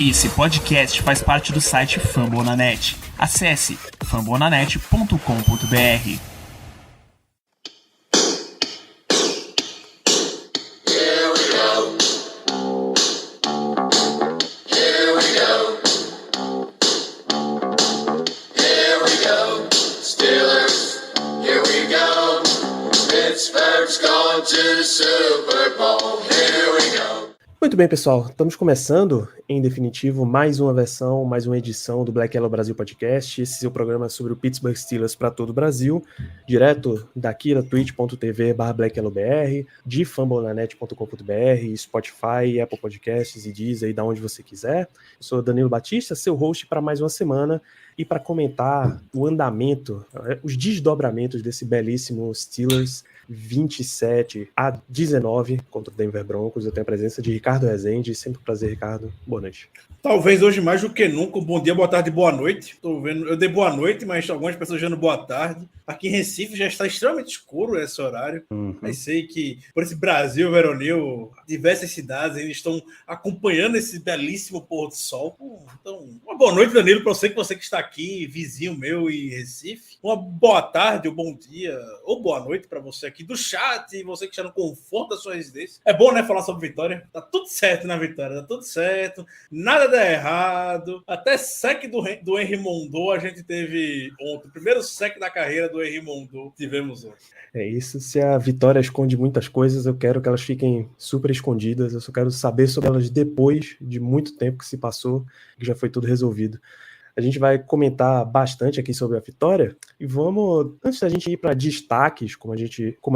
Esse podcast faz parte do site Fambonanet. Acesse fambonanet.com.br. Muito bem, pessoal, estamos começando, em definitivo, mais uma versão, mais uma edição do Black Yellow Brasil Podcast. Esse é o programa sobre o Pittsburgh Steelers para todo o Brasil, direto daqui da twitch.tv/blackyellowbr, de fambonanet.com.br, Spotify, Apple Podcasts e Deezer, aí da onde você quiser. Eu sou Danilo Batista, seu host para mais uma semana, e para comentar o andamento, os desdobramentos desse belíssimo Steelers 27-19 contra o Denver Broncos. Eu tenho a presença de Ricardo Rezende. Sempre um prazer, Ricardo. Boa noite. Talvez hoje mais do que nunca. Bom dia, boa tarde, boa noite. Tô vendo, eu dei boa noite, mas algumas pessoas dando boa tarde. Aqui em Recife já está extremamente escuro esse horário. Mas sei que por esse Brasil veronil, diversas cidades ainda estão acompanhando esse belíssimo pôr do sol. Então, uma boa noite, Danilo, para você que está aqui, vizinho meu em Recife. Uma boa tarde, ou bom dia, ou boa noite para você aqui do chat e você que está no conforto da sua residência. É bom, né, falar sobre vitória. Tá tudo certo na vitória, tá tudo certo. Nada dá errado. Até sec do Henry Mondeau a gente teve ontem. O primeiro sec da carreira do Henry Mondeau tivemos ontem. É isso. Se a vitória esconde muitas coisas, eu quero que elas fiquem super escondidas. Eu só quero saber sobre elas depois de muito tempo que se passou, que já foi tudo resolvido. A gente vai comentar bastante aqui sobre a vitória e vamos, antes da gente ir para destaques, como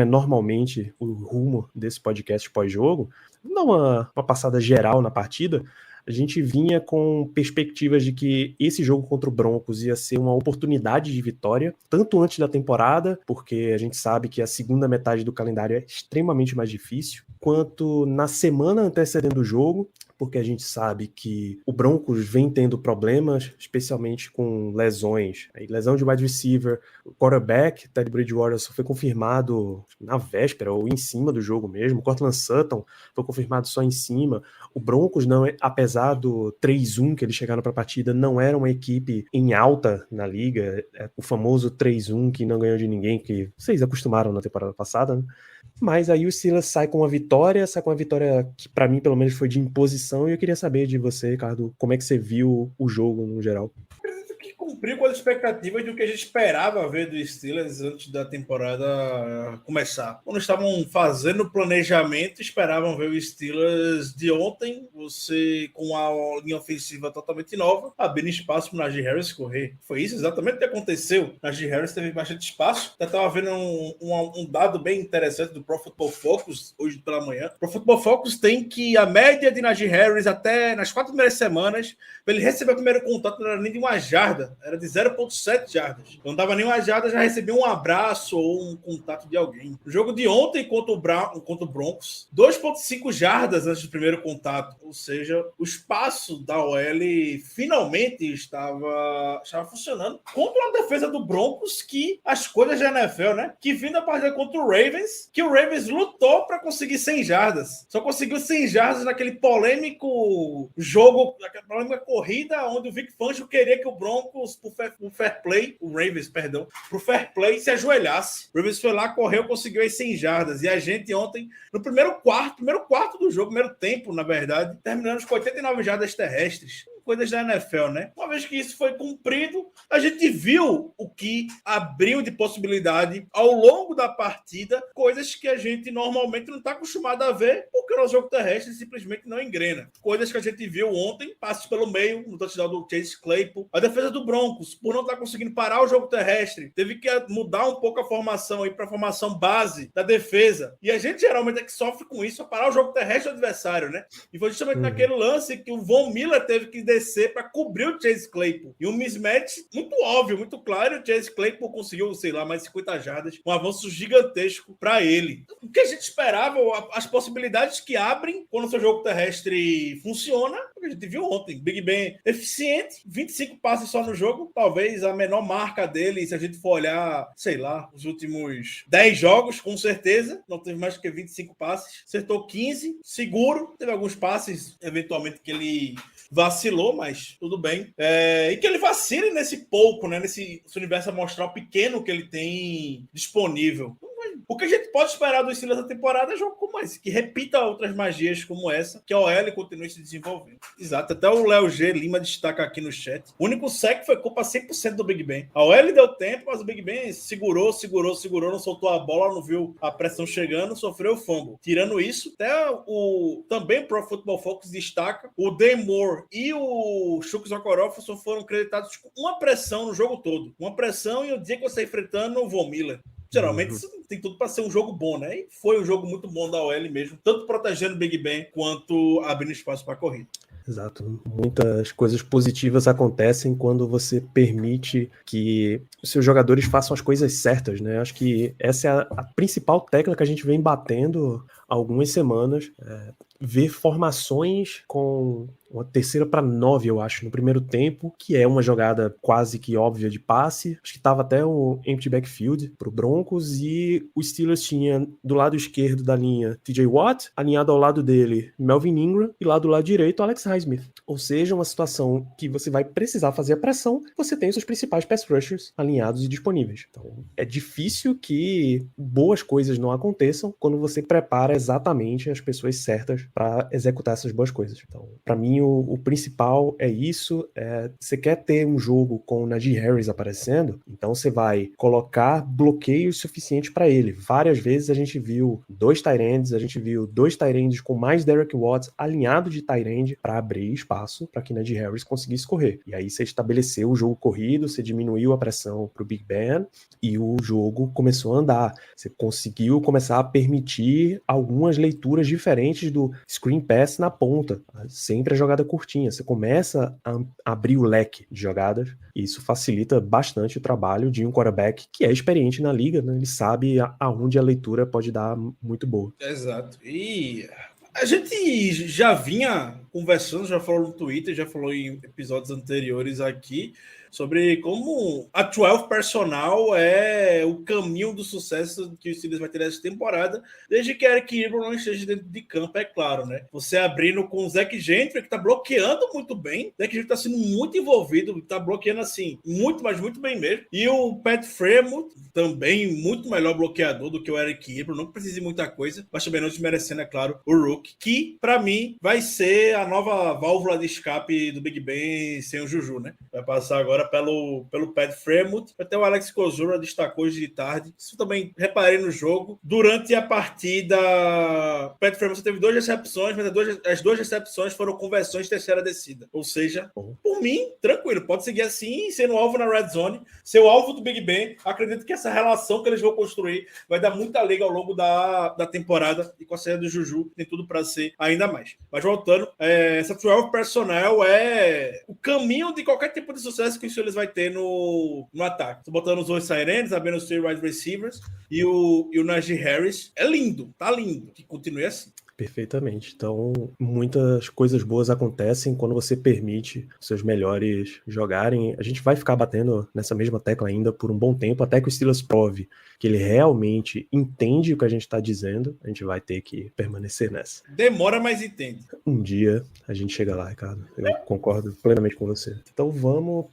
é normalmente o rumo desse podcast pós-jogo, vamos dar uma passada geral na partida. A gente vinha com perspectivas de que esse jogo contra o Broncos ia ser uma oportunidade de vitória, tanto antes da temporada, porque a gente sabe que a segunda metade do calendário é extremamente mais difícil, quanto na semana antecedendo o jogo, porque a gente sabe que o Broncos vem tendo problemas, especialmente com lesões. Lesão de wide receiver, o quarterback, Teddy Bridgewater, só foi confirmado na véspera ou em cima do jogo mesmo. O Courtland Sutton foi confirmado só em cima. O Broncos, não, apesar do 3-1 que eles chegaram para a partida, não era uma equipe em alta na liga. É o famoso 3-1 que não ganhou de ninguém, que vocês acostumaram na temporada passada, né? Mas aí o Steelers sai com uma vitória que para mim pelo menos foi de imposição, e eu queria saber de você, Ricardo, como é que você viu o jogo no geral? Que cumpriu com as expectativas do que a gente esperava ver do Steelers antes da temporada começar. Quando estavam fazendo o planejamento, esperavam ver o Steelers de ontem, você com a linha ofensiva totalmente nova, abrindo espaço para o Najee Harris correr. Foi isso exatamente o que aconteceu. Najee Harris teve bastante espaço. Eu estava vendo um dado bem interessante do Pro Football Focus hoje pela manhã. O Pro Football Focus tem que a média de Najee Harris até nas 4 primeiras semanas, para ele receber o primeiro contato, não era nem de uma jarda, era de 0,7 jardas. Não dava nem uma jarda, já recebia um abraço ou um contato de alguém. O jogo de ontem contra o Broncos, 2,5 jardas antes do primeiro contato. Ou seja, o espaço da OL finalmente estava funcionando contra uma defesa do Broncos, que as coisas da NFL, né? Que vindo a partida contra o Ravens, que o Ravens lutou para conseguir 100 jardas. Só conseguiu 100 jardas naquele polêmico jogo, naquela polêmica corrida, onde o Vic Fangio queria que o Broncos, pro fair play, o Ravens, perdão, pro fair play se ajoelhasse. O Ravens foi lá, correu, conseguiu as 100 jardas. E a gente ontem, no primeiro quarto do jogo, primeiro tempo, na verdade, terminamos com 89 jardas terrestres. Coisas da NFL, né? Uma vez que isso foi cumprido, a gente viu o que abriu de possibilidade ao longo da partida, coisas que a gente normalmente não está acostumado a ver, porque o nosso jogo terrestre simplesmente não engrena. Coisas que a gente viu ontem, passos pelo meio, no touchdown do Chase Claypool. A defesa do Broncos, por não estar conseguindo parar o jogo terrestre, teve que mudar um pouco a formação aí para a formação base da defesa. E a gente geralmente é que sofre com isso, para parar o jogo terrestre do adversário, né? E foi justamente naquele lance que o Von Miller teve que descer para cobrir o Chase Claypool. E um mismatch muito óbvio, muito claro. O Chase Claypool conseguiu, sei lá, mais 50 jardas, um avanço gigantesco para ele. O que a gente esperava, as possibilidades que abrem quando o seu jogo terrestre funciona, o que a gente viu ontem. Big Ben eficiente, 25 passes só no jogo, talvez a menor marca dele, se a gente for olhar, sei lá, os últimos 10 jogos, com certeza, não teve mais que 25 passes, acertou 15, seguro, teve alguns passes, eventualmente, que ele vacilou, mas tudo bem. E que ele vacile nesse pouco, né? Nesse universo amostral pequeno que ele tem disponível. O que a gente pode esperar dos Steelers da temporada é jogo como esse, que repita outras magias como essa, que a OL continue se desenvolvendo. Exato, até o Léo G. Lima destaca aqui no chat. O único sec foi culpa 100% do Big Ben. A OL deu tempo, mas o Big Ben segurou, não soltou a bola, não viu a pressão chegando, sofreu o fumble. Tirando isso, até também o Pro Football Focus destaca o Dan Moore e o Chuks Okoronfor foram creditados com uma pressão no jogo todo. Uma pressão e o dia que você está enfrentando o Von Miller. Geralmente isso tem tudo para ser um jogo bom, né? E foi um jogo muito bom da OL mesmo, tanto protegendo o Big Ben quanto abrindo espaço para a corrida. Exato. Muitas coisas positivas acontecem quando você permite que os seus jogadores façam as coisas certas, né? Acho que essa é a principal tecla que a gente vem batendo há algumas semanas. Ver formações com uma 3ª para 9, eu acho, no primeiro tempo, que é uma jogada quase que óbvia de passe. Acho que estava até o empty backfield para o Broncos, e o Steelers tinha do lado esquerdo da linha TJ Watt, alinhado ao lado dele Melvin Ingram, e lá do lado direito Alex Highsmith. Ou seja, uma situação que você vai precisar fazer a pressão, você tem os seus principais pass rushers alinhados e disponíveis. Então, é difícil que boas coisas não aconteçam quando você prepara exatamente as pessoas certas para executar essas boas coisas. Então, para mim, o principal é isso. Você quer ter um jogo com o Najee Harris aparecendo, então você vai colocar bloqueios suficientes para ele. Várias vezes a gente viu 2 tight ends, a gente viu 2 tight ends com mais Derek Watts alinhado de tight end para abrir espaço para que Najee Harris conseguisse correr. E aí você estabeleceu o jogo corrido, você diminuiu a pressão para o Big Ben e o jogo começou a andar. Você conseguiu começar a permitir algumas leituras diferentes do screen pass na ponta. Sempre a jogada curtinha. Você começa a abrir o leque de jogadas e isso facilita bastante o trabalho de um quarterback que é experiente na liga, né? Ele sabe aonde a leitura pode dar muito boa. Exato. E a gente já vinha conversando, já falou no Twitter, já falou em episódios anteriores aqui, sobre como a 12 personal é o caminho do sucesso que o Steelers vai ter nessa temporada, desde que Eric Ebron não esteja dentro de campo, é claro, né? Você abrindo com o Zach Gentry, que tá bloqueando muito bem, Zach Gentry tá sendo muito envolvido, tá bloqueando assim, muito, mas muito bem mesmo, e o Pat Fremont, também muito melhor bloqueador do que o Eric Ebron, não precisa de muita coisa, mas também não desmerecendo, é claro, o Rook, que pra mim vai ser a nova válvula de escape do Big Ben sem o Juju, né? Vai passar agora pelo Pat Fremont. Até o Alex Kozura destacou hoje de tarde. Isso também reparei no jogo. Durante a partida, o Pat Fremont teve 2 recepções, mas as 2 recepções foram conversões de terceira descida. Ou seja, por mim, tranquilo. Pode seguir assim, sendo alvo na red zone, ser o alvo do Big Ben. Acredito que essa relação que eles vão construir vai dar muita liga ao longo da temporada, e com a saída do Juju tem tudo para ser ainda mais. Mas voltando, essa 12 personnel é o caminho de qualquer tipo de sucesso que o Steelers vai ter no ataque. Tô botando os 2 Sirens, abrindo os 3 wide receivers e o Najee Harris. É lindo, tá lindo. Que continue assim. Perfeitamente. Então, muitas coisas boas acontecem quando você permite seus melhores jogarem. A gente vai ficar batendo nessa mesma tecla ainda por um bom tempo, até que o Steelers prove que ele realmente entende o que a gente está dizendo. A gente vai ter que permanecer nessa. Demora, mas entende. Um dia a gente chega lá, Ricardo. Eu concordo plenamente com você. Então vamos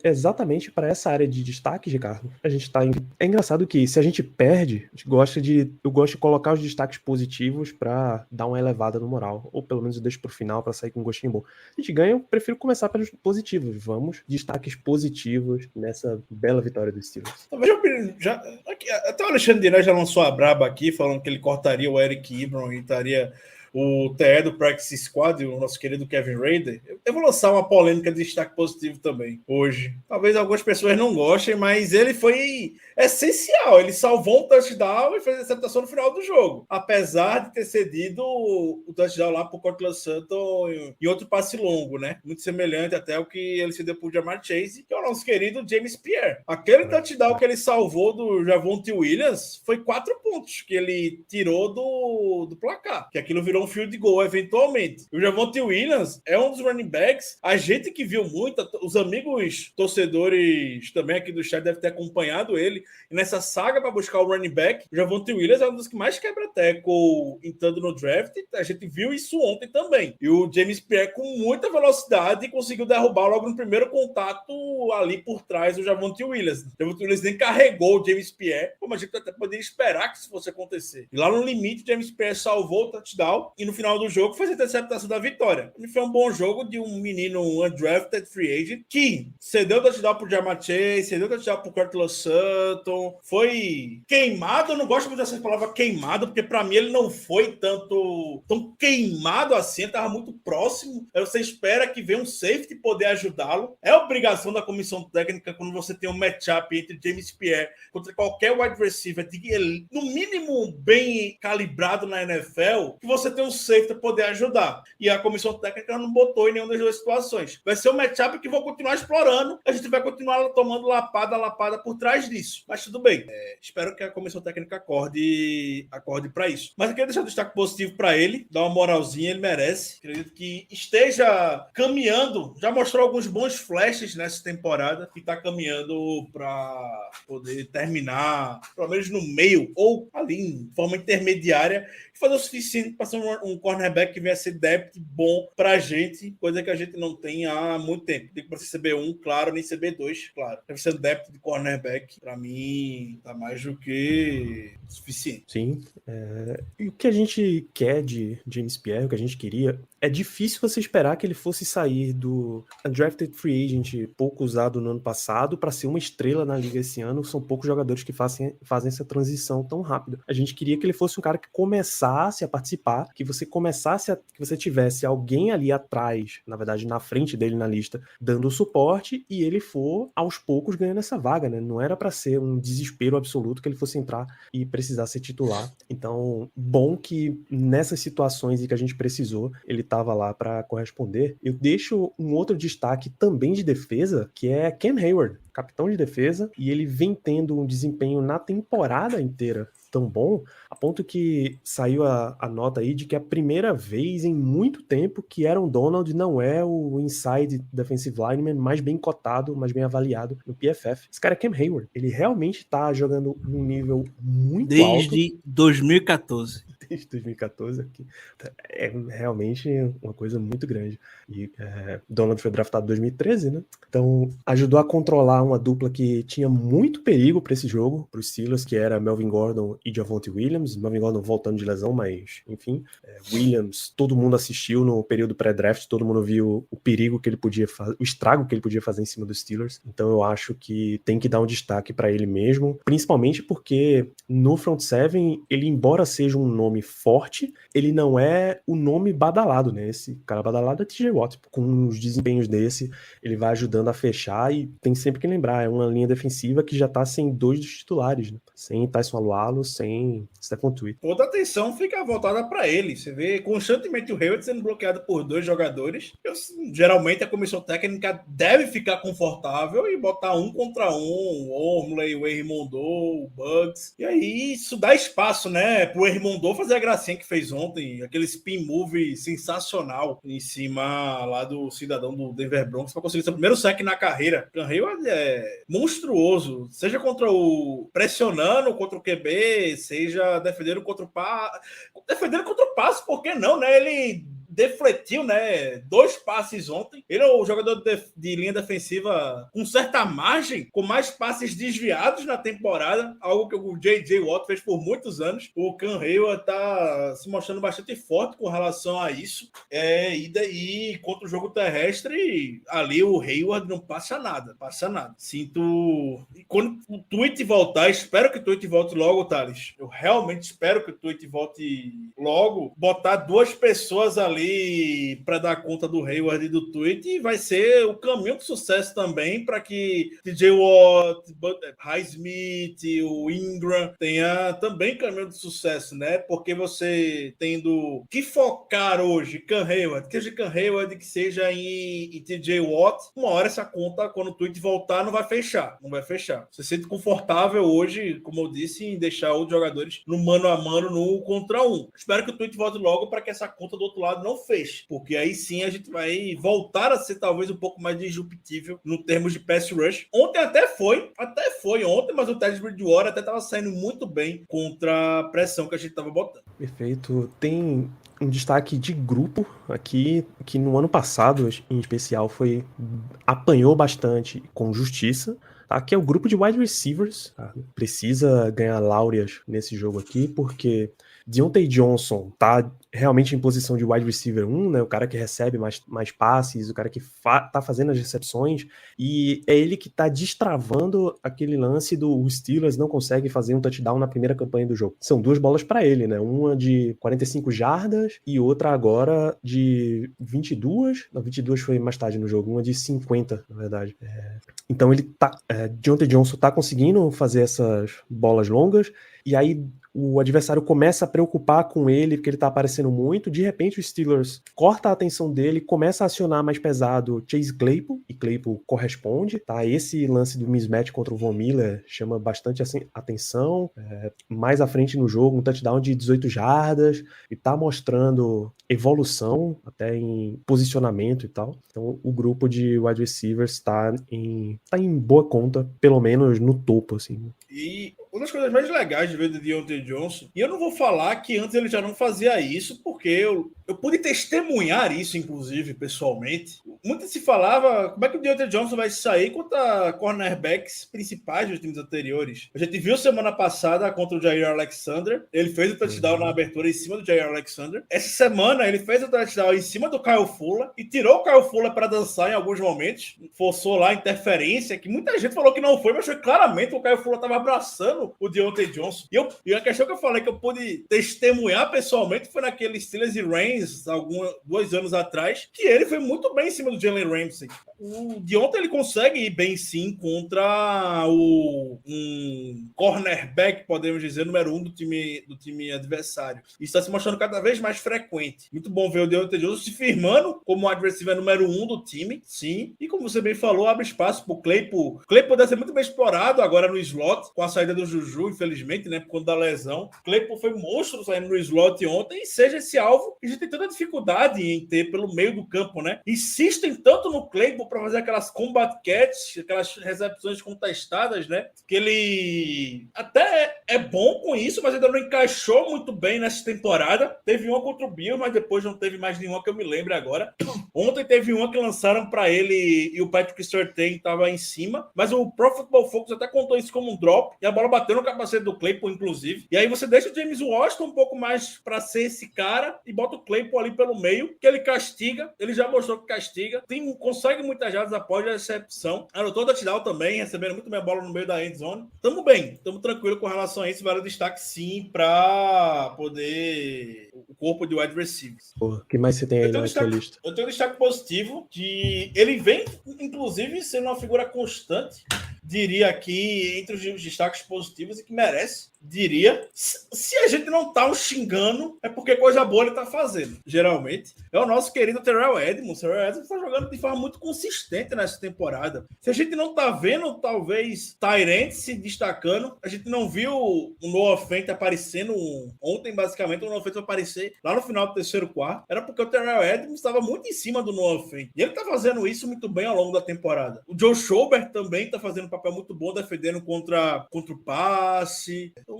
exatamente para essa área de destaque, Ricardo. A gente tá É engraçado que se a gente perde, eu gosto de colocar os destaques positivos para dar uma elevada no moral, ou pelo menos eu deixo pro final para sair com um gostinho bom. A gente ganha, eu prefiro começar pelos positivos. Vamos, destaques positivos nessa bela vitória do Steelers. Até o Alexandre Diné já lançou a braba aqui, falando que ele cortaria o Eric Ebron e estaria o TE do Practice Squad, o nosso querido Kevin Rader. Eu vou lançar uma polêmica de destaque positivo também, hoje. Talvez algumas pessoas não gostem, mas ele foi essencial. Ele salvou um touchdown e fez a interceptação no final do jogo. Apesar de ter cedido o touchdown lá pro Cortland Sutton em outro passe longo, né? Muito semelhante até ao que ele cedeu pro Jamar Chase, que é o nosso querido James Pierre. Aquele touchdown que ele salvou do Javonte Williams foi 4 pontos que ele tirou do placar. Que aquilo virou virou um field goal eventualmente. O Javonte Williams é um dos running backs, a gente que viu muito, os amigos torcedores também aqui do chat devem ter acompanhado ele, e nessa saga para buscar o running back, o Javonte Williams é um dos que mais quebra teco entrando no draft, a gente viu isso ontem também. E o James Pierre com muita velocidade conseguiu derrubar logo no primeiro contato ali por trás do Javonte Williams. O Javonte Williams nem carregou o James Pierre, como a gente até poderia esperar que isso fosse acontecer. E lá no limite, o James Pierre salvou o touchdown e no final do jogo fez a interceptação da vitória. E foi um bom jogo de um menino undrafted free agent que cedeu o touchdown pro Ja'Marr Chase, cedeu o touchdown pro Courtland Sutton, foi queimado. Eu não gosto muito dessa palavra queimado, porque para mim ele não foi tão queimado assim, ele tava muito próximo. Aí você espera que venha um safety poder ajudá-lo. É obrigação da comissão técnica quando você tem um matchup entre James Pierre contra qualquer wide receiver, no mínimo bem calibrado na NFL, que você tem um safety poder ajudar. E a comissão técnica não botou em nenhuma das duas situações. Vai ser um matchup que vão continuar explorando, a gente vai continuar tomando lapada por trás disso. Mas tudo bem. Espero que a comissão técnica acorde para isso. Mas eu queria deixar um destaque positivo para ele, dar uma moralzinha, ele merece. Acredito que esteja caminhando, já mostrou alguns bons flashes nessa temporada, que está caminhando para poder terminar, pelo menos no meio, ou ali em forma intermediária, e fazer o suficiente para ser um cornerback que venha a ser depth bom para a gente, coisa que a gente não tem há muito tempo. Tem que ser CB1, claro, nem CB2, claro. Deve ser depth de cornerback, para mim, tá mais do que suficiente. Sim. E o que a gente quer de James Pierre, o que a gente queria, é difícil você esperar que ele fosse sair do undrafted free agent pouco usado no ano passado para ser uma estrela na liga esse ano. São poucos jogadores que fazem essa transição tão rápida. A gente queria que ele fosse um cara que começasse a participar, que você tivesse alguém ali atrás, na verdade na frente dele na lista, dando o suporte, e ele for aos poucos ganhando essa vaga, né? Não era para ser um desespero absoluto que ele fosse entrar e precisar ser titular. Então, bom que nessas situações em que a gente precisou, ele estava lá para corresponder. Eu deixo um outro destaque também de defesa, que é Cam Hayward, capitão de defesa, e ele vem tendo um desempenho na temporada inteira tão bom, a ponto que saiu a nota aí de que é a primeira vez em muito tempo que Aaron Donald não é o inside defensive lineman mais bem cotado, mais bem avaliado no PFF. Esse cara é Cam Hayward. Ele realmente tá jogando num nível muito alto. Desde 2014. Desde 2014 aqui. É realmente uma coisa muito grande. E Donald foi draftado em 2013, né? Então ajudou a controlar uma dupla que tinha muito perigo para esse jogo, para os Steelers, que era Melvin Gordon e Javonte Williams. Melvin Gordon voltando de lesão, mas enfim. Williams, todo mundo assistiu no período pré-draft, todo mundo viu o perigo que ele podia fazer, o estrago que ele podia fazer em cima dos Steelers. Então eu acho que tem que dar um destaque para ele mesmo, principalmente porque no front seven, ele, embora seja um nome forte, ele não é o nome badalado, né? Esse cara badalado é TJ Watt. Com os desempenhos desse, ele vai ajudando a fechar, e tem sempre que lembrar, é uma linha defensiva que já tá sem dois dos titulares, né? Sem Tyson Alualo, sem Stephon Tuitt. Toda a atenção fica voltada para ele. Você vê constantemente o Hayward sendo bloqueado por dois jogadores. Geralmente a comissão técnica deve ficar confortável e botar um contra um, o Wormley, o Hermondo, o Bugs. E aí isso dá espaço, né, pro Hermondo fazer a gracinha que fez ontem, aquele spin move sensacional em cima lá do cidadão do Denver Broncos para conseguir seu primeiro sack na carreira. O Hayward é monstruoso, seja contra o pressionando contra o QB, seja defendendo contra o passe, por que não, né? Ele defletiu, né? 2 passes ontem. Ele é o jogador de linha defensiva com certa margem, com mais passes desviados na temporada, algo que o J.J. Watt fez por muitos anos. O Cam Hayward tá se mostrando bastante forte com relação a isso. E daí, contra o jogo terrestre, ali o Hayward não passa nada. Sinto... E quando o Tuitt voltar, espero que o Tuitt volte logo, Thales. Eu realmente espero que o Tuitt volte logo. Botar 2 pessoas ali ali para dar conta do Hayward e do Tweet, e vai ser o caminho de sucesso também para que TJ Watt, Highsmith, o Ingram tenha também caminho de sucesso, né? Porque você tendo que focar hoje Cam Hayward, que seja Cam Hayward, que seja em TJ Watt, uma hora essa conta, quando o Tweet voltar, não vai fechar. Não vai fechar. Você se sente confortável hoje, como eu disse, em deixar os jogadores no mano a mano, no contra um. Espero que o Tweet volte logo para que essa conta do outro lado não feche, porque aí sim a gente vai voltar a ser talvez um pouco mais disruptível no termos de pass rush. Ontem até foi ontem, mas o Teddy Bridgewater até estava saindo muito bem contra a pressão que a gente estava botando. Perfeito. Tem um destaque de grupo aqui, que no ano passado, em especial, apanhou bastante com justiça, tá? Que é o grupo de wide receivers. Tá? Precisa ganhar láureas nesse jogo aqui, porque Deontay Johnson tá realmente em posição de wide receiver 1, né? O cara que recebe mais passes, o cara que tá fazendo as recepções, e é ele que tá destravando aquele lance do Steelers não consegue fazer um touchdown na primeira campanha do jogo. São 2 bolas para ele, né? Uma de 45 jardas e outra agora de 22. Não, 22 foi mais tarde no jogo, uma de 50, na verdade. Então Deontay Johnson tá conseguindo fazer essas bolas longas, e aí o adversário começa a preocupar com ele, porque ele tá aparecendo muito. De repente, o Steelers corta a atenção dele, começa a acionar mais pesado Chase Claypool, e Claypool corresponde, tá? Esse lance do mismatch contra o Von Miller chama bastante atenção. Mais à frente no jogo, um touchdown de 18 jardas, e tá mostrando evolução, até em posicionamento e tal. Então, o grupo de wide receivers tá em boa conta, pelo menos no topo, assim. E uma das coisas mais legais de ver do Deontay Johnson, e eu não vou falar que antes ele já não fazia isso, porque eu pude testemunhar isso, inclusive, pessoalmente. Muito se falava como é que o Deontay Johnson vai sair contra cornerbacks principais dos times anteriores. A gente viu semana passada contra o Jair Alexander, ele fez o touchdown na abertura em cima do Jair Alexander. Essa semana ele fez o touchdown em cima do Kyle Fuller e tirou o Kyle Fuller para dançar em alguns momentos, forçou lá a interferência, que muita gente falou que não foi, mas foi claramente o Kyle Fuller estava abraçando o Deontay Johnson. E a questão que eu falei que eu pude testemunhar pessoalmente foi naquele Steelers e Rams, 2 anos atrás, que ele foi muito bem em cima do Jalen Ramsey. O Deontay ele consegue ir bem sim contra um cornerback, podemos dizer, número 1 do time adversário. Isso está se mostrando cada vez mais frequente. Muito bom ver o Deontay Johnson se firmando como adversário número 1 do time, sim. E como você bem falou, abre espaço para o Claypool. Claypool deve ser muito bem explorado agora no slot, com a saída do Juju, infelizmente, né, por conta da lesão. Claypool foi monstro saindo no slot ontem, e seja esse alvo que a gente tem tanta dificuldade em ter pelo meio do campo, né? Insistem tanto no Claypool para fazer aquelas combat catch, aquelas recepções contestadas, né? Que ele até é bom com isso, mas ainda não encaixou muito bem nessa temporada. Teve uma contra o Bill, mas depois não teve mais nenhuma que eu me lembre agora. Ontem teve uma que lançaram para ele e o Patrick Surtain estava em cima, mas o Pro Football Focus até contou isso como um drop, e a bola bateu no capacete do Claypool, inclusive. E aí você deixa o James Washington um pouco mais para ser esse cara e bota o Claypool ali pelo meio, que ele castiga, ele já mostrou que castiga, consegue muitas jardas após a recepção, anotou o touchdown também, recebendo muito bem a bola no meio da end zone. Tamo bem, tamo tranquilo com relação a isso, vale o destaque sim para poder o corpo de wide receivers. O que mais você tem aí na sua lista? Eu tenho um destaque positivo, que ele vem, inclusive, sendo uma figura constante, diria aqui, entre os destaques positivos, e que merece, diria, se a gente não tá o xingando, é porque coisa boa ele tá fazendo, geralmente. É o nosso querido Terrell Edmonds. O Terrell Edmonds tá jogando de forma muito consistente nessa temporada. Se a gente não tá vendo, talvez, Tyrant se destacando, a gente não viu o Noah Fant aparecendo ontem, basicamente, o Noah Fant vai aparecer lá no final do terceiro quarto, era porque o Terrell Edmonds estava muito em cima do Noah Fant. E ele tá fazendo isso muito bem ao longo da temporada. O Joe Schobert também tá fazendo um papel muito bom, defendendo contra o passe. Então,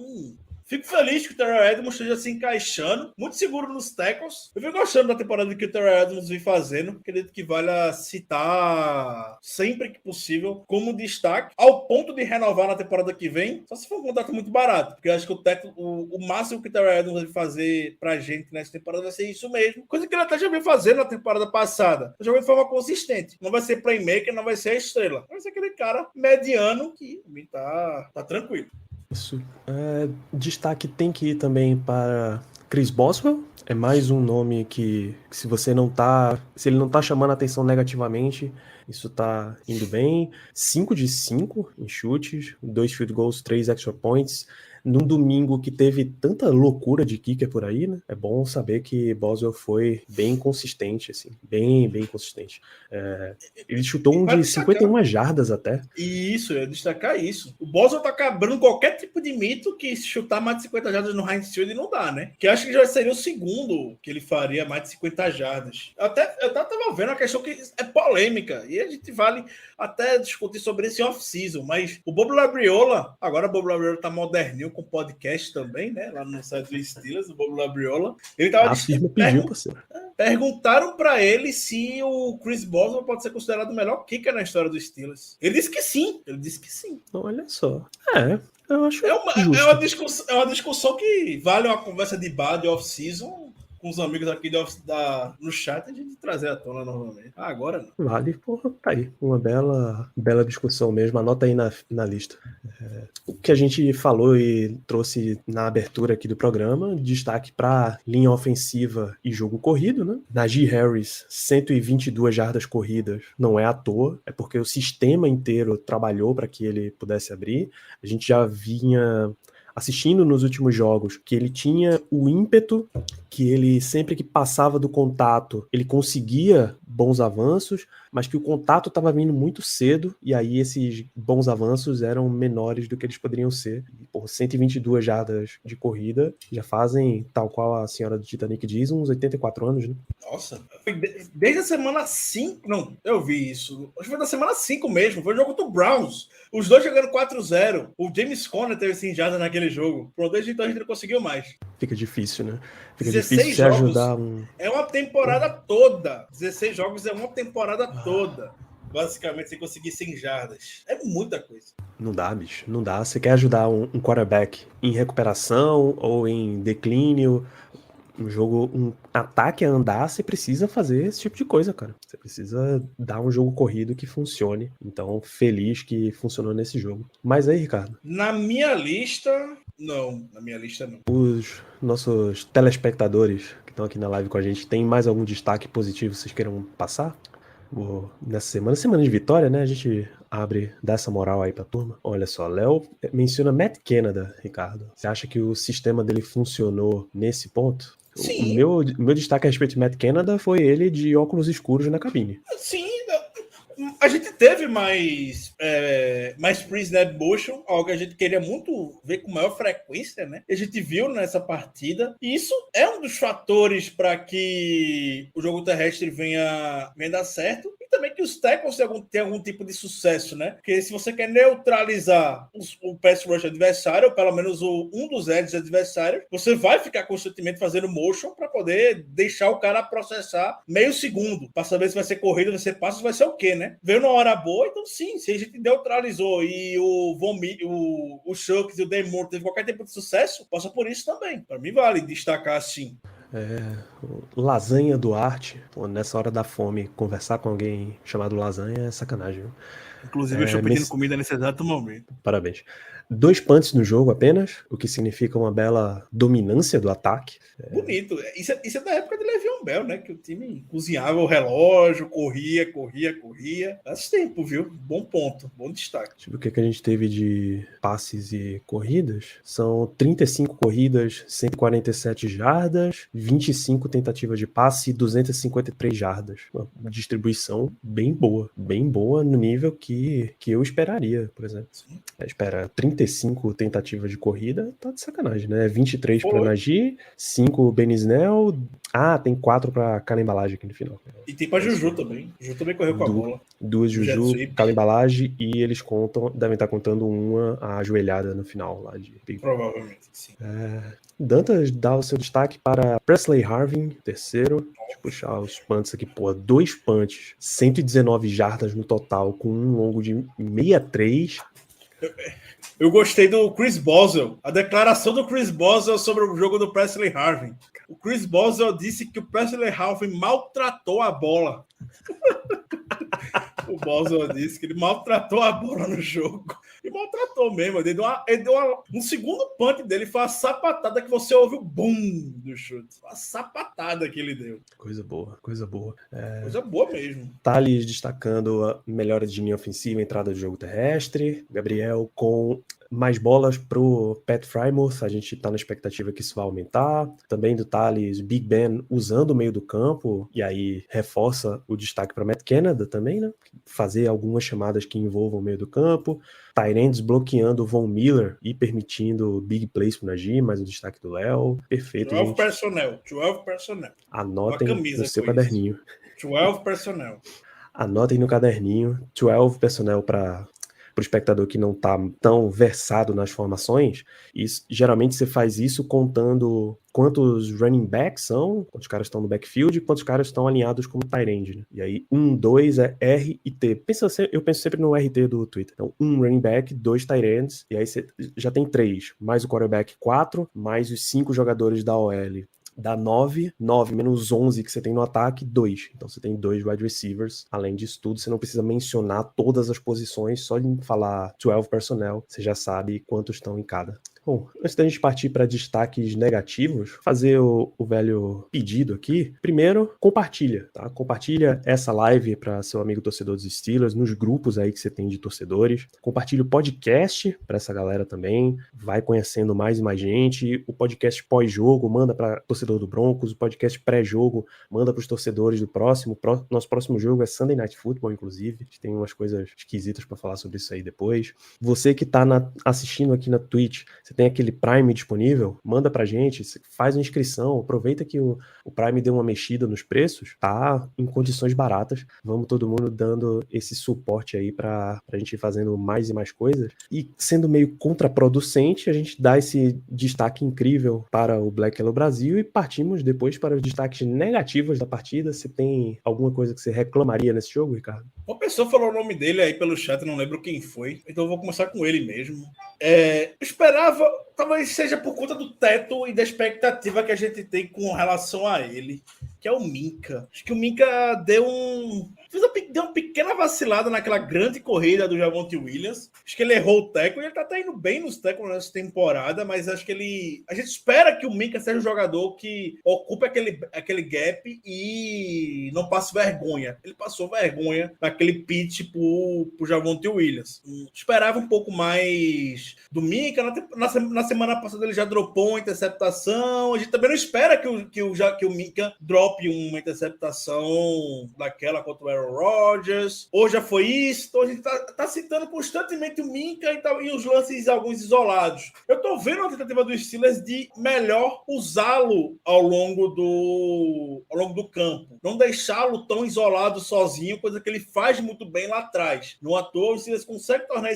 fico feliz que o Terrell Edmonds esteja se encaixando, muito seguro nos tackles. Eu venho gostando da temporada que o Terrell Edmonds vem fazendo. Acredito que vale a citar sempre que possível como destaque, ao ponto de renovar na temporada que vem, só se for um contrato muito barato, porque eu acho que o máximo que o Terrell Edmonds vai fazer pra gente nessa temporada vai ser isso mesmo. Coisa que ele até já veio fazendo na temporada passada. Tá jogando de forma consistente. Não vai ser playmaker, não vai ser a estrela. Vai ser aquele cara mediano que tá tranquilo. Isso. Destaque tem que ir também para Chris Boswell, É mais um nome que se você não tá, se ele não tá chamando a atenção negativamente, isso tá indo bem. 5 de 5 em chutes, 2 field goals, 3 extra points. Num domingo que teve tanta loucura de kicker por aí, né? É bom saber que Boswell foi bem consistente, assim, bem consistente. Ele chutou um de 51 jardas até. Isso, eu ia destacar isso. O Boswell tá quebrando qualquer tipo de mito que chutar mais de 50 jardas no Heinz Field não dá, né? Que acho que já seria o segundo que ele faria mais de 50 jardas. Eu tava vendo uma questão que é polêmica e a gente vale até discutir sobre esse off-season, mas o Bob Labriola, agora o Bob Labriola tá moderninho com podcast também, né? Lá no site do Steelers, o Bob Labriola. Ele tava A firma pediu, parceiro. Perguntaram para ele se o Chris Boswell pode ser considerado o melhor kicker na história dos Steelers. Ele disse que sim. Olha só. Eu acho é justo. uma discussão que vale uma conversa de bar de off-season com os amigos aqui no chat, a gente trazer à tona novamente. Agora não. Vale, porra, tá aí. Uma bela discussão mesmo. Anota aí na lista. O que a gente falou e trouxe na abertura aqui do programa, destaque para linha ofensiva e jogo corrido, né? Najee Harris, 122 jardas corridas, não é à toa, é porque o sistema inteiro trabalhou para que ele pudesse abrir. A gente já vinha assistindo nos últimos jogos que ele tinha o ímpeto, que ele sempre que passava do contato, ele conseguia bons avanços, mas que o contato estava vindo muito cedo, e aí esses bons avanços eram menores do que eles poderiam ser. E, 122 jardas de corrida já fazem, tal qual a senhora do Titanic diz, uns 84 anos, né? Nossa, desde a semana 5, não, eu vi isso, acho que foi da semana 5 mesmo, foi o jogo do Browns, os dois jogando 4-0, o James Conner teve 100 jardas naquele jogo, pronto, desde então a gente não conseguiu mais. Fica difícil, né? Fica 16 difícil se jogos ajudar é uma temporada toda. 16 jogos é uma temporada toda. Basicamente, você conseguir 100 jardas. É muita coisa. Não dá, bicho. Não dá. Você quer ajudar um quarterback em recuperação ou em declínio, um ataque a andar, você precisa fazer esse tipo de coisa, cara. Você precisa dar um jogo corrido que funcione. Então, feliz que funcionou nesse jogo. Mas aí, Ricardo? Na minha lista, não. Os nossos telespectadores que estão aqui na live com a gente, tem mais algum destaque positivo que vocês queiram passar? Nessa semana de vitória, né? A gente dá essa moral aí pra turma. Olha só, Léo menciona Matt Canada, Ricardo. Você acha que o sistema dele funcionou nesse ponto? Sim. O meu destaque a respeito de Matt Canada foi ele de óculos escuros na cabine. Sim, a gente teve mais pre-snap motion, algo que a gente queria muito ver com maior frequência, né? A gente viu nessa partida. E isso é um dos fatores para que o jogo terrestre venha dar certo. E também que os tackles tenham algum tipo de sucesso, né? Porque se você quer neutralizar o pass rush adversário, ou pelo menos um dos edges adversários, você vai ficar constantemente fazendo motion para poder deixar o cara processar meio segundo, para saber se vai ser corrida, vai ser passo, vai ser o quê, né? Veio numa hora boa, então sim, se a gente neutralizou e o Chucks e o Demore teve qualquer tipo de sucesso, passa por isso também. Para mim vale destacar assim. Lasanha Duarte, nessa hora da fome, conversar com alguém chamado Lasanha é sacanagem, viu? Inclusive, eu estou pedindo comida nesse exato momento. Parabéns. 2 punts no jogo apenas, o que significa uma bela dominância do ataque. Bonito. Isso é da época de Le'Veon Bell, né? Que o time cozinhava o relógio, corria. Faz tempo, viu? Bom ponto, bom destaque. Deixa eu ver o que a gente teve de passes e corridas. São 35 corridas, 147 jardas, 25 tentativas de passe e 253 jardas. Uma distribuição bem boa no nível que eu esperaria, por exemplo. Espera, 35 tentativas de corrida, tá de sacanagem, né? 23 para Najee, 5 Benisnel, tem 4 para Kalembalage aqui no final. E tem pra Juju também. Juju também correu com a bola. 2 Juju, Kalembalage, e eles devem estar contando uma ajoelhada no final lá de Big. Provavelmente, sim. Dantas dá o seu destaque para Presley Harvin, terceiro. Deixa eu puxar os punts aqui, 2 punts, 119 jardas no total, com um longo de 63. Eu gostei do Chris Boswell, a declaração do Chris Boswell sobre o jogo do Presley Harvin. O Chris Boswell disse que o Presley Harvin maltratou a bola. O Boswell disse que ele maltratou a bola no jogo. E maltratou cortou mesmo. Ele deu um segundo punch dele, foi uma sapatada que você ouve o boom do chute. Uma sapatada que ele deu. Coisa boa, coisa boa. Coisa boa mesmo. Thales destacando a melhora de linha ofensiva, entrada de jogo terrestre. Gabriel com mais bolas pro Pat Frymouth, a gente tá na expectativa que isso vai aumentar. Também do Thales, Big Ben usando o meio do campo, e aí reforça o destaque para Matt Canada também, né? Fazer algumas chamadas que envolvam o meio do campo. Tyrands bloqueando o Von Miller e permitindo big plays pro Najee, mais o destaque do Léo. Perfeito, 12 gente. personnel. Anotem no seu caderninho. 12 personnel. Anotem no caderninho. 12 personnel para o espectador que não está tão versado nas formações. E geralmente você faz isso contando quantos running backs são, quantos caras estão no backfield e quantos caras estão alinhados como tight end, né? E aí 1, 2 é R e T. Eu penso sempre no RT do Twitter. Então 1 running back, 2 tight ends, e aí você já tem 3, mais o quarterback 4, mais os 5 jogadores da OL. Dá 9 menos 11 que você tem no ataque, 2. Então você tem 2 wide receivers. Além disso tudo, você não precisa mencionar todas as posições, só em falar 12 personnel, você já sabe quantos estão em cada. Bom, antes da gente partir para destaques negativos, fazer o velho pedido aqui. Primeiro, compartilha, tá? Compartilha essa live para seu amigo torcedor dos Steelers, nos grupos aí que você tem de torcedores. Compartilha o podcast para essa galera também. Vai conhecendo mais e mais gente. O podcast pós-jogo, manda para torcedor do Broncos. O podcast pré-jogo, manda para os torcedores do próximo. Nosso próximo jogo é Sunday Night Football, inclusive. A gente tem umas coisas esquisitas para falar sobre isso aí depois. Você que está assistindo aqui na Twitch, você tem aquele Prime disponível, manda pra gente, faz uma inscrição, aproveita que o Prime deu uma mexida nos preços, tá em condições baratas, vamos todo mundo dando esse suporte aí pra gente ir fazendo mais e mais coisas, e sendo meio contraproducente, a gente dá esse destaque incrível para o Black Yellow Brasil e partimos depois para os destaques negativos da partida. Você tem alguma coisa que você reclamaria nesse jogo, Ricardo? Uma pessoa falou o nome dele aí pelo chat, não lembro quem foi, então eu vou começar com ele mesmo. Eu esperava, talvez seja por conta do teto e da expectativa que a gente tem com relação a ele, que é o Minkah. Acho que o Minkah deu uma pequena vacilada naquela grande corrida do Javonte Williams. Acho que ele errou o tackle, ele tá até indo bem nos tackles nessa temporada, mas acho que a gente espera que o Minkah seja um jogador que ocupe aquele gap e não passe vergonha. Ele passou vergonha naquele pitch pro Javonte Williams. Esperava um pouco mais do Minkah. Na semana passada ele já dropou uma interceptação. A gente também não espera que o Minkah drope uma interceptação daquela contra o Aaron Rodgers. Hoje já foi isso. Então a gente tá citando constantemente o Minkah e os lances alguns isolados. Eu tô vendo a tentativa dos Steelers de melhor usá-lo ao longo do campo. Não deixá-lo tão isolado sozinho, coisa que ele faz muito bem lá atrás. No à toa, os Steelers conseguem tornar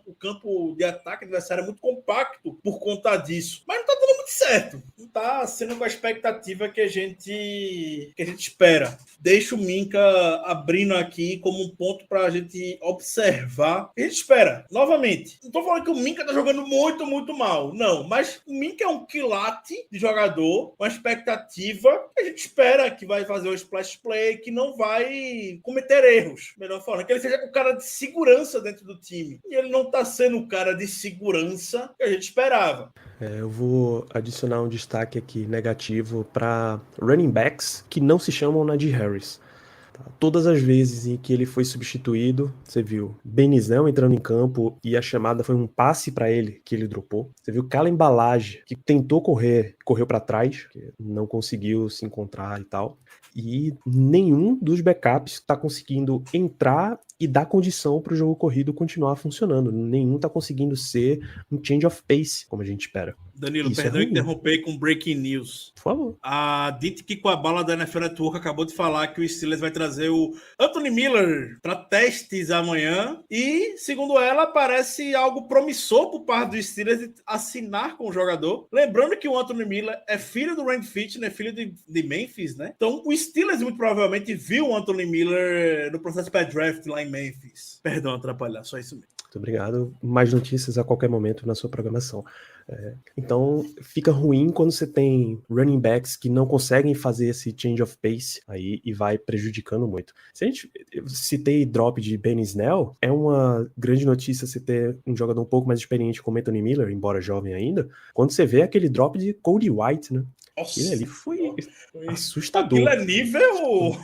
o campo de ataque adversário muito compacto por conta disso. Mas não tá dando muito certo. Não tá sendo com a expectativa que a gente espera. Deixa o Minkah abrindo aqui como um ponto pra gente observar. A gente espera. Novamente, não tô falando que o Minkah tá jogando muito, muito mal. Não, mas o Minkah é um quilate de jogador, uma expectativa que a gente espera que vai fazer o splash play, que não vai cometer erros. Melhor falando, que ele seja o cara de segurança dentro do time. E ele não tá sendo o cara de segurança que a gente esperava. Eu vou adicionar um destaque aqui negativo para running backs que não se chamam Najee Harris. Todas as vezes em que ele foi substituído, você viu Benizão entrando em campo e a chamada foi um passe para ele que ele dropou. Você viu Kalen Ballage, que tentou correu para trás, que não conseguiu se encontrar e tal. E nenhum dos backups está conseguindo entrar e dar condição para o jogo corrido continuar funcionando. Nenhum está conseguindo ser um change of pace, como a gente espera. Danilo, Isso perdão é ruim. interromper com breaking news. Por favor. A Dite que com a bala da NFL Network acabou de falar que o Steelers vai trazer o Anthony Miller para testes amanhã. E, segundo ela, parece algo promissor por parte do Steelers de assinar com o jogador. Lembrando que o Anthony Miller é filho do Randy Fitch, né? Filho de Memphis, né? Então, o Steelers muito provavelmente viu o Anthony Miller no processo pré-draft lá em Memphis. Perdão, atrapalhar, só isso mesmo. Muito obrigado. Mais notícias a qualquer momento na sua programação. Então, fica ruim quando você tem running backs que não conseguem fazer esse change of pace aí e vai prejudicando muito. Eu citei drop de Benny Snell, é uma grande notícia você ter um jogador um pouco mais experiente como Anthony Miller, embora jovem ainda, quando você vê aquele drop de Cody White, né? Aquilo ali foi assustador. Aquilo é nível...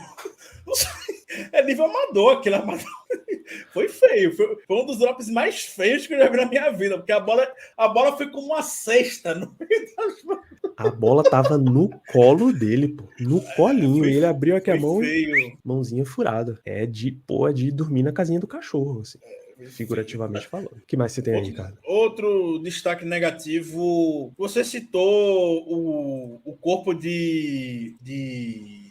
É nível amador, aquele amador. Foi feio. Foi um dos drops mais feios que eu já vi na minha vida, porque a bola foi como uma cesta no meio das mãos. A bola tava no colo dele, pô. No colinho. E ele abriu aqui a mão e mãozinha furada. É de dormir na casinha do cachorro, assim. Figurativamente falando. O que mais você tem aí, cara? Outro destaque negativo. Você citou o corpo de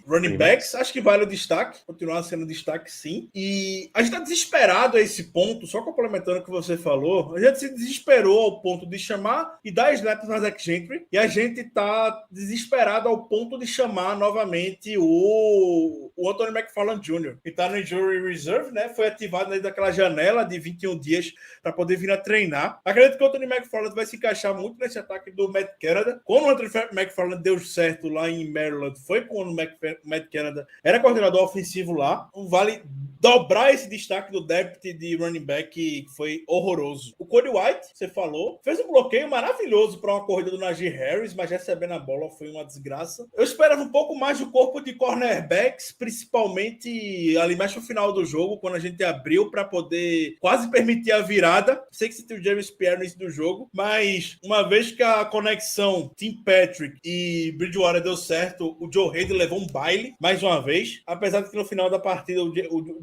running backs, acho que vale o destaque, continuar sendo destaque sim, e a gente tá desesperado a esse ponto, só complementando o que você falou, a gente se desesperou ao ponto de chamar e dar snaps na Zach Gentry, e a gente tá desesperado ao ponto de chamar novamente o Anthony McFarland Jr., que tá no Injury Reserve, né, foi ativado aí daquela janela de 21 dias para poder vir a treinar. Acredito que o Anthony McFarland vai se encaixar muito nesse ataque do Matt Canada. Quando o Anthony McFarland deu certo lá em Maryland, foi quando o Matt Canada era coordenador ofensivo lá. Vale dobrar esse destaque do depth de running back, que foi horroroso. O Cody White, você falou, fez um bloqueio maravilhoso para uma corrida do Najee Harris, mas recebendo a bola foi uma desgraça. Eu esperava um pouco mais do corpo de cornerbacks, principalmente ali mais no final do jogo, quando a gente abriu para poder quase permitir a virada. Sei que você tem o James Pierre no início do jogo, mas uma vez que a conexão Tim Patrick e Bridgewater deu certo, o Joe Hayden levou um baile mais uma vez, apesar de que no final da partida o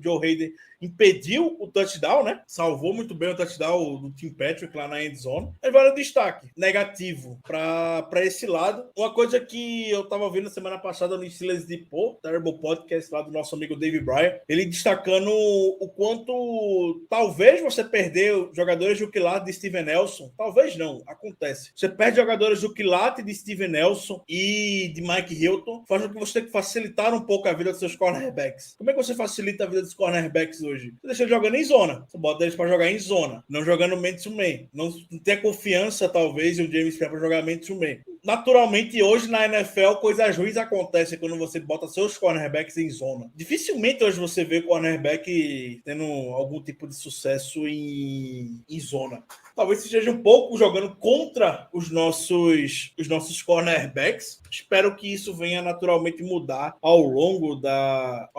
Joe Hayden impediu o touchdown, né? Salvou muito bem o touchdown do Tim Patrick lá na end zone. Aí vale o destaque negativo para esse lado. Uma coisa que eu tava vendo semana passada no Steelers Depot, Terrible Podcast lá do nosso amigo Dave Bryan, ele destacando o quanto talvez você perder jogadores do quilate de Steven Nelson. Talvez não, acontece. Você perde jogadores do quilate de Steven Nelson e de Mike Hilton, faz com que você tenha que facilitar um pouco a vida dos seus cornerbacks. Como é que você facilita a vida dos cornerbacks hoje? Você deixa eles jogando em zona. Você bota eles para jogar em zona, não jogando man-to-man. Não tem confiança, talvez, em o James Pierre para jogar man-to-man. Naturalmente, hoje na NFL, coisas ruins acontecem quando você bota seus cornerbacks em zona. Dificilmente hoje você vê cornerback tendo algum tipo de sucesso em zona. Talvez seja um pouco jogando contra os nossos cornerbacks. Espero que isso venha naturalmente mudar ao longo da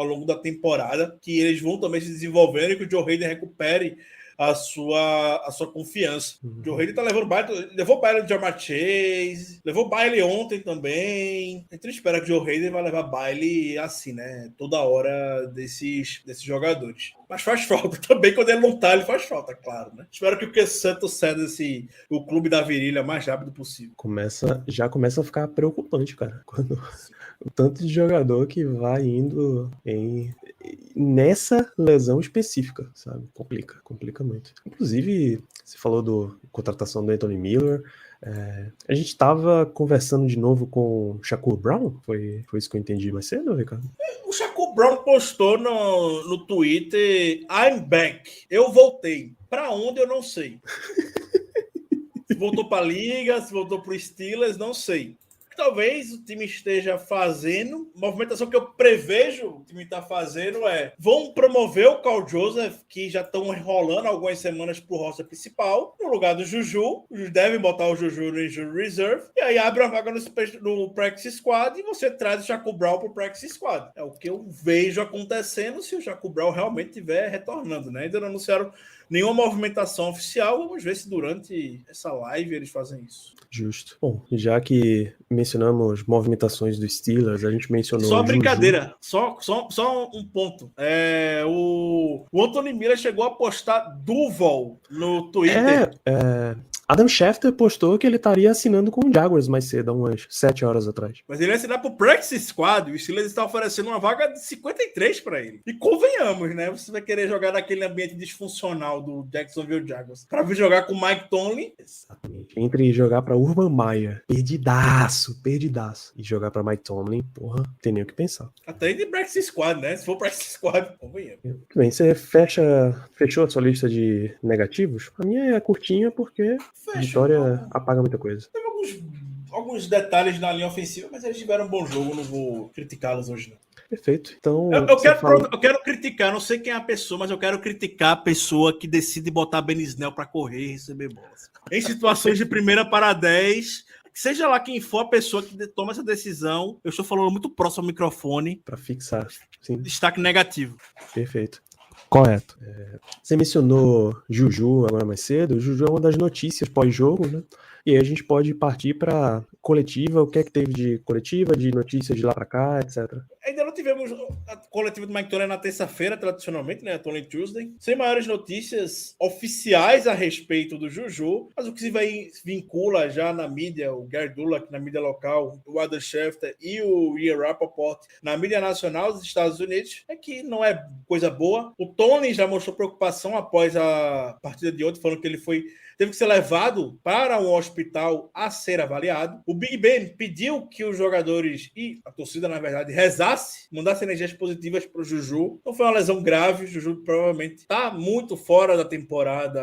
temporada, que eles vão também se desenvolvendo e que o Joe Hayden recupere a sua confiança. O Joe Hayden tá levando baile, levou baile do Jamar Chase, levou baile ontem também. A gente espera que o Joe Hayden vai levar baile assim, né? Toda hora desses jogadores. Mas faz falta também, quando ele não tá, ele faz falta, claro, né? Espero que o Q Santos ceda o clube da virilha o mais rápido possível. Já começa a ficar preocupante, cara. Quando o tanto de jogador que vai indo nessa lesão específica, sabe? Complica muito. Inclusive, você falou da contratação do Anthony Miller. A gente estava conversando de novo com o Shakur Brown, foi isso que eu entendi mais cedo, Ricardo? O Shakur Brown postou no Twitter: I'm back. Eu voltei. Pra onde eu não sei. Se voltou pra Liga, se voltou pro Steelers, não sei. Talvez o time esteja fazendo, movimentação que eu prevejo o time está fazendo vão promover o Carl Joseph, que já estão enrolando algumas semanas para o roster principal, no lugar do Juju. Devem botar o Juju no Injury Reserve, e aí abre uma vaga no Practice Squad e você traz o Shakur Brown para o Practice Squad. É o que eu vejo acontecendo se o Shakur Brown realmente estiver retornando, né? Ainda não anunciaram nenhuma movimentação oficial. Vamos ver se durante essa live eles fazem isso. Justo. Bom, já que mencionamos movimentações do Steelers, a gente mencionou... Só brincadeira, só um ponto. O Anthony Miller chegou a postar Duval no Twitter. Adam Schefter postou que ele estaria assinando com o Jaguars mais cedo, há umas 7 horas atrás. Mas ele ia assinar pro Practice Squad. O Steelers está oferecendo uma vaga de 53 para ele. E convenhamos, né? Você vai querer jogar naquele ambiente disfuncional do Jacksonville Jaguars para vir jogar com o Mike Tomlin? Exatamente. Entre jogar pra Urban Meyer, perdidaço, e jogar pra Mike Tomlin, porra, tem nem o que pensar. Até de Practice Squad, né? Se for Practice Squad, convenhamos. Muito bem, você fechou a sua lista de negativos? A minha é curtinha porque a vitória apaga muita coisa. Teve alguns detalhes na linha ofensiva, mas eles tiveram um bom jogo, não vou criticá-los hoje, não. Perfeito. Então, eu quero criticar, não sei quem é a pessoa, mas eu quero criticar a pessoa que decide botar Ben Snell para correr e receber bolas. Em situações de primeira para 10, seja lá quem for a pessoa que toma essa decisão, eu estou falando muito próximo ao microfone. Para fixar. Sim. Destaque negativo. Perfeito. Correto. Você mencionou Juju agora mais cedo. O Juju é uma das notícias pós-jogo, né? E aí a gente pode partir para coletiva, o que é que teve de coletiva, de notícias de lá para cá, etc. Ainda não tivemos a coletiva do Mike Tomlin na terça-feira, tradicionalmente, né? A Tomlin Tuesday. Sem maiores notícias oficiais a respeito do Juju, mas o que se vincula já na mídia, o Gary Dulac na mídia local, o Adam Schefter e o Ian Rapoport na mídia nacional dos Estados Unidos, é que não é coisa boa. O Tomlin já mostrou preocupação após a partida de ontem, falando que ele teve que ser levado para um hospital a ser avaliado. O Big Ben pediu que os jogadores e a torcida, na verdade, mandasse energias positivas para o Juju. Não foi uma lesão grave, o Juju provavelmente está muito fora da temporada,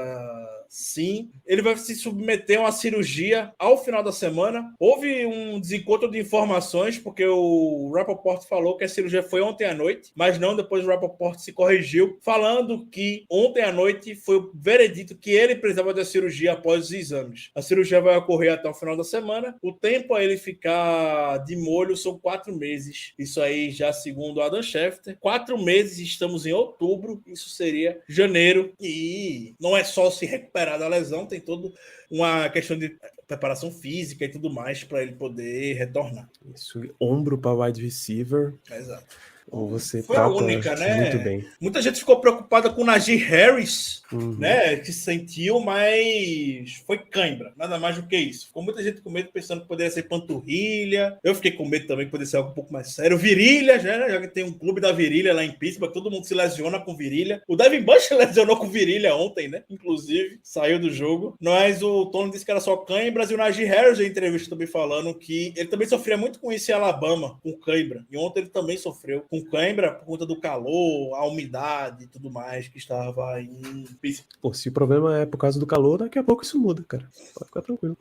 sim. Ele vai se submeter a uma cirurgia ao final da semana. Houve um desencontro de informações, porque o Rapoport falou que a cirurgia foi ontem à noite, mas não, depois o Rapoport se corrigiu, falando que ontem à noite foi o veredito que ele precisava da cirurgia após os exames. A cirurgia vai ocorrer até o final da semana. O tempo a ele ficar de molho são 4 meses. Isso aí já segundo Adam Schefter. 4 meses, estamos em outubro. Isso seria janeiro. E não é só se recuperar da lesão, tem toda uma questão de preparação física e tudo mais para ele poder retornar. Isso, ombro para wide receiver. Exato. Ou você foi a única, né? Muito bem. Muita gente ficou preocupada com o Najee Harris, né? Que sentiu, mas foi cãibra. Nada mais do que isso. Ficou muita gente com medo, pensando que poderia ser panturrilha. Eu fiquei com medo também que poderia ser algo um pouco mais sério. Virilha, já que tem um clube da virilha lá em Pittsburgh, todo mundo se lesiona com virilha. O Devin Bush lesionou com virilha ontem, né? Inclusive, saiu do jogo. Mas o Tony disse que era só cãibras. E o Najee Harris, em entrevista, também falando que ele também sofria muito com isso em Alabama, com cãibra. E ontem ele também sofreu com cãibra por conta do calor, a umidade e tudo mais que estava em Pittsburgh. Pô, se o problema é por causa do calor, daqui a pouco isso muda, cara. Pode ficar tranquilo.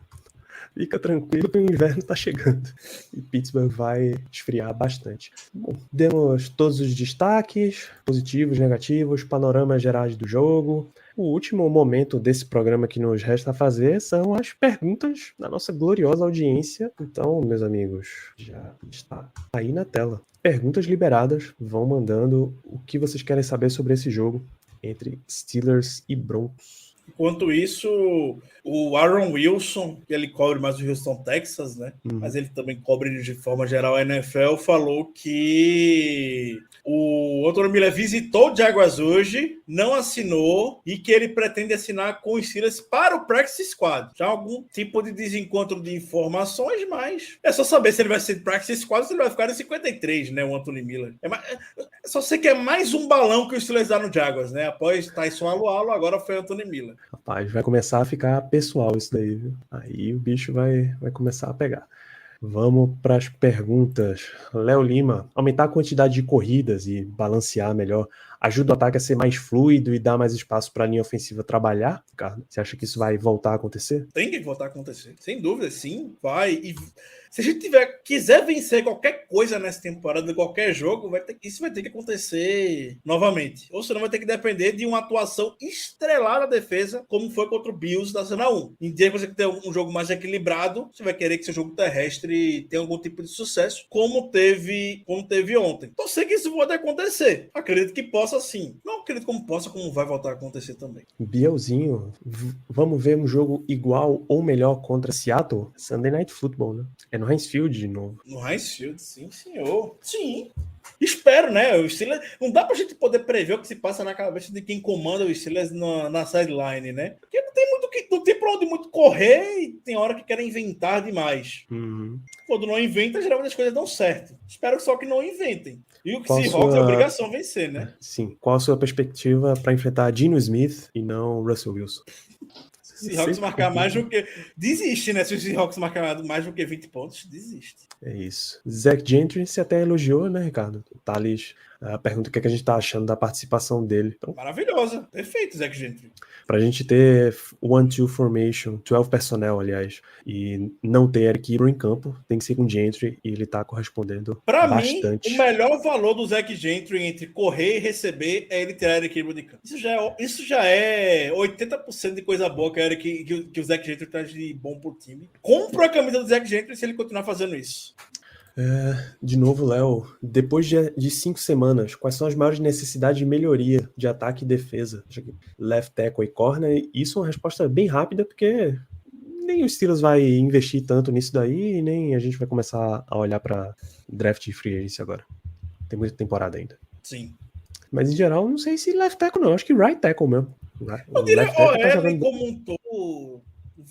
Fica tranquilo que o inverno tá chegando. E Pittsburgh vai esfriar bastante. Bom, demos todos os destaques, positivos, negativos, panoramas gerais do jogo. O último momento desse programa que nos resta fazer são as perguntas da nossa gloriosa audiência. Então, meus amigos, já está aí na tela. Perguntas liberadas, vão mandando o que vocês querem saber sobre esse jogo entre Steelers e Broncos. Enquanto isso, o Aaron Wilson, que ele cobre mais o Houston, Texas, né? Mas ele também cobre de forma geral a NFL, falou que o Anthony Miller visitou o Jaguars hoje, não assinou e que ele pretende assinar com os Steelers para o Practice Squad. Já algum tipo de desencontro de informações, mas é só saber se ele vai ser Practice Squad ou se ele vai ficar em 53, né? O Anthony Miller. É só sei que é mais um balão que os Steelers dá no Jaguars, né? Após Tyson Alualo, agora foi Anthony Miller. Rapaz, vai começar a ficar pessoal isso daí, viu? Aí o bicho vai começar a pegar. Vamos para as perguntas. Léo Lima, aumentar a quantidade de corridas e balancear melhor ajuda o ataque a ser mais fluido e dar mais espaço para a linha ofensiva trabalhar, Ricardo? Você acha que isso vai voltar a acontecer? Tem que voltar a acontecer. Sem dúvida, sim, vai. E se a gente quiser vencer qualquer coisa nessa temporada, qualquer jogo, isso vai ter que acontecer novamente. Ou senão vai ter que depender de uma atuação estrelada da defesa, como foi contra o Bills da Semana 1. Em dia que você tem um jogo mais equilibrado, você vai querer que seu jogo terrestre tenha algum tipo de sucesso, como teve ontem. Então sei que isso pode acontecer. Acredito que possa sim. Não acredito como vai voltar a acontecer também. Bielzinho, vamos ver um jogo igual ou melhor contra Seattle? Sunday Night Football, né? É no Heinz Field de novo. No Heinz Field, sim, senhor. Sim. Espero, né? O Steelers, não dá pra gente poder prever o que se passa na cabeça de quem comanda o Steelers na sideline, né? Porque não tem pra onde muito correr e tem hora que querem inventar demais. Quando não inventa, geralmente as coisas dão certo. Espero só que não inventem. E o Seahawks é obrigação vencer, né? Sim. Qual a sua perspectiva para enfrentar Geno Smith e não Russell Wilson? Seahawks marcar mais do que... Desiste, né? Se o Seahawks marcar mais do que 20 pontos, desiste. É isso. Zach Gentry se até elogiou, né, Ricardo? O Thales pergunta o que a gente tá achando da participação dele. Então, maravilhosa. Perfeito, Zach Gentry. Pra gente ter 1-2 formation, 12 personnel, aliás, e não ter Eric Ebron em campo, tem que ser com Gentry e ele tá correspondendo bastante. Mim, o melhor valor do Zach Gentry entre correr e receber é ele tirar Eric Ebron de campo. Isso já é 80% de coisa boa que o Zach Gentry traz de bom pro time. Compra a camisa do Zach Gentry se ele continuar fazendo isso. De novo, Léo, depois de 5 semanas, quais são as maiores necessidades de melhoria de ataque e defesa? Left tackle e corner, isso é uma resposta bem rápida, porque nem o Steelers vai investir tanto nisso daí, e nem a gente vai começar a olhar para draft e free agency agora. Tem muita temporada ainda. Sim. Mas em geral, não sei se left tackle não, acho que right tackle mesmo. Eu diria OL como um todo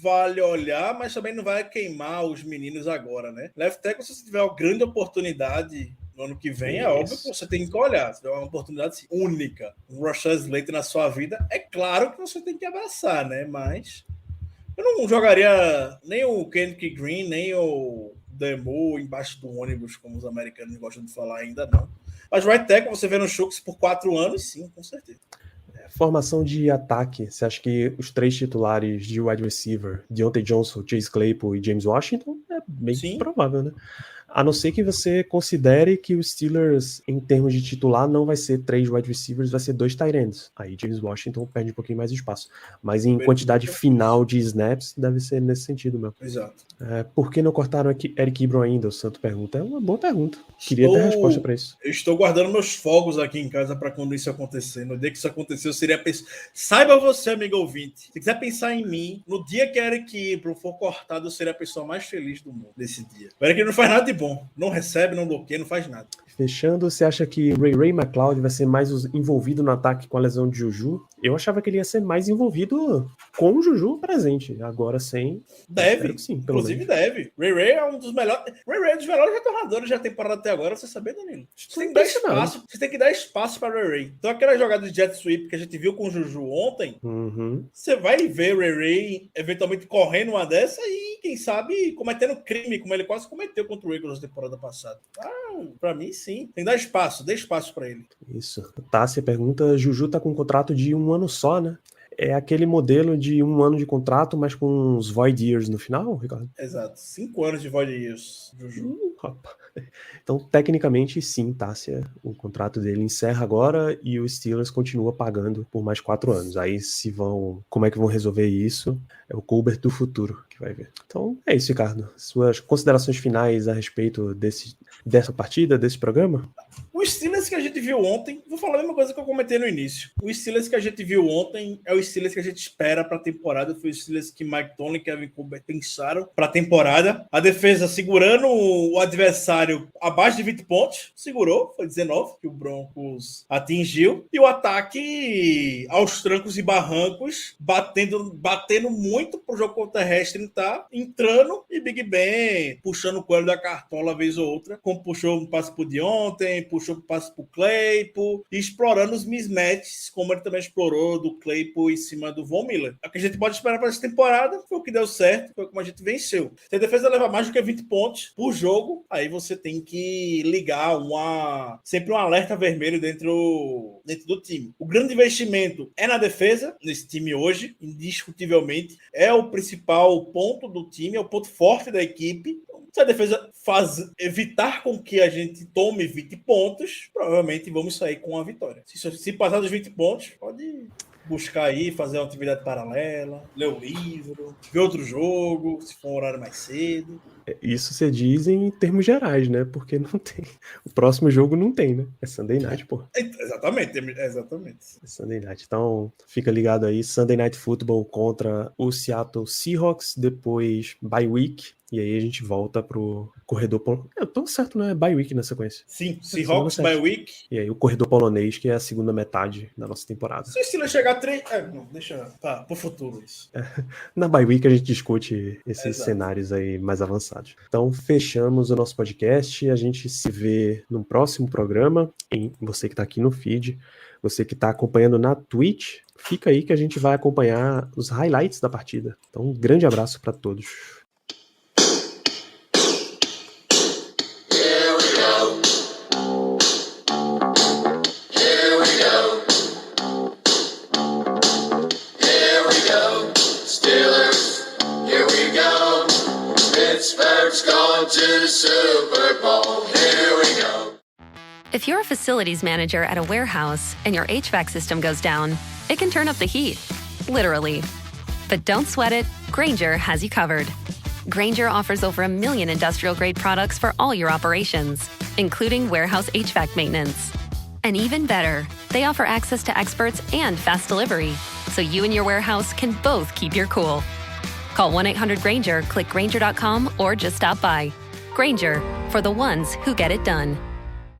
vale olhar, mas também não vai queimar os meninos agora, né? Left tackle, se você tiver uma grande oportunidade no ano que vem, é óbvio que você tem que olhar. Se tiver uma oportunidade única, um Rashad Slater na sua vida, é claro que você tem que abraçar, né? Mas eu não jogaria nem o Kendrick Green, nem o Demo embaixo do ônibus, como os americanos gostam de falar ainda não. Mas right tackle, você vê no Chucks por 4 anos, sim, com certeza. Formação de ataque, você acha que os 3 titulares de wide receiver, Deontay Johnson, Chase Claypool e James Washington, é bem provável, né? A não ser que você considere que os Steelers, em termos de titular, não vai ser 3 wide receivers, vai ser 2 tight ends. Aí James Washington perde um pouquinho mais de espaço. Mas em quantidade final de snaps, deve ser nesse sentido mesmo. Exato. Por que não cortaram Eric Ebron ainda? O Santo pergunta. É uma boa pergunta. Queria ter resposta para isso. Eu estou guardando meus fogos aqui em casa para quando isso acontecer. No dia que isso acontecer, eu seria... Saiba você, amigo ouvinte, se quiser pensar em mim, no dia que Eric Ebron for cortado, eu seria a pessoa mais feliz do mundo desse dia. O Eric não faz nada de bom. Não recebe, não bloqueia, não faz nada. Fechando, você acha que Ray McLeod vai ser mais envolvido no ataque com a lesão de Juju? Eu achava que ele ia ser mais envolvido com o Juju presente. Agora sem. Deve. Sim, inclusive deve. Ray é um dos melhores. Ray é um dos melhores retornadores da temporada até agora, você sabia, Danilo? Você tem que dar espaço. Você tem que dar espaço para Ray. Então, aquela jogada de jet sweep que a gente viu com o Juju ontem, você vai ver Ray eventualmente correndo uma dessa e, quem sabe, cometendo crime, como ele quase cometeu contra o Eagles na temporada passada. Pra mim, sim. Tem que dar espaço. Dê espaço pra ele. Isso. Tássia pergunta, Juju tá com um contrato de 1 ano só, né? É aquele modelo de 1 ano de contrato, mas com uns void years no final, Ricardo? Exato. 5 anos de void years, Juju. Então, tecnicamente, sim, Tássia. O contrato dele encerra agora e o Steelers continua pagando por mais 4 anos. Aí, como é que vão resolver isso? É o Colbert do futuro que vai ver. Então, é isso, Ricardo. Suas considerações finais a respeito dessa partida, desse programa? O Steelers que a gente viu ontem, vou falar a mesma coisa que eu comentei no início. O Steelers que a gente viu ontem é o Steelers que a gente espera para a temporada. Foi o Steelers que Mike Tomlin e Kevin Colbert pensaram para a temporada. A defesa segurando o adversário abaixo de 20 pontos. Segurou, foi 19 que o Broncos atingiu. E o ataque aos trancos e barrancos, batendo muito pro jogo terrestre tá entrando. E Big Ben puxando o coelho da cartola vez ou outra. Como puxou um passe pro Deontay, puxou o passe pro Claypool, e explorando os mismatches, como ele também explorou do Claypool em cima do Von Miller. O que a gente pode esperar para essa temporada foi o que deu certo, foi como a gente venceu. Se a defesa levar mais do que 20 pontos por jogo, aí você tem que ligar sempre um alerta vermelho dentro do time. O grande investimento é na defesa, nesse time hoje, indiscutivelmente. É o principal ponto do time, é o ponto forte da equipe. Se a defesa evitar com que a gente tome 20 pontos, provavelmente vamos sair com a vitória. Se passar dos 20 pontos, pode buscar aí, fazer uma atividade paralela, ler um livro, ver outro jogo, se for um horário mais cedo. Isso você diz em termos gerais, né? Porque não tem. O próximo jogo não tem, né? É Sunday Night, pô. Exatamente. É Sunday Night. Então, fica ligado aí. Sunday Night Football contra o Seattle Seahawks, depois bye week. E aí a gente volta pro corredor polonês. Eu tô certo, né? Bye week na sequência. Sim, Seahawks, Semana bye week. E aí o corredor polonês, que é a segunda metade da nossa temporada. Se o Steelers chegar a 3... não, deixa pro futuro isso. Na bye week a gente discute esses Exato. cenários aí mais avançados. Então fechamos o nosso podcast. A gente se vê no próximo programa. Você que tá aqui no feed, você que tá acompanhando na Twitch, fica aí que a gente vai acompanhar os highlights da partida. Então um grande abraço para todos. Pittsburgh's going to the Super Bowl. Here we go. If you're a facilities manager at a warehouse and your HVAC system goes down, it can turn up the heat, literally. But don't sweat it, Grainger has you covered. Grainger offers over 1 million industrial-grade products for all your operations, including warehouse HVAC maintenance. And even better, they offer access to experts and fast delivery, so you and your warehouse can both keep your cool. Call 1-800-GRAINGER, click Grainger.com, or just stop by. Grainger, for the ones who get it done.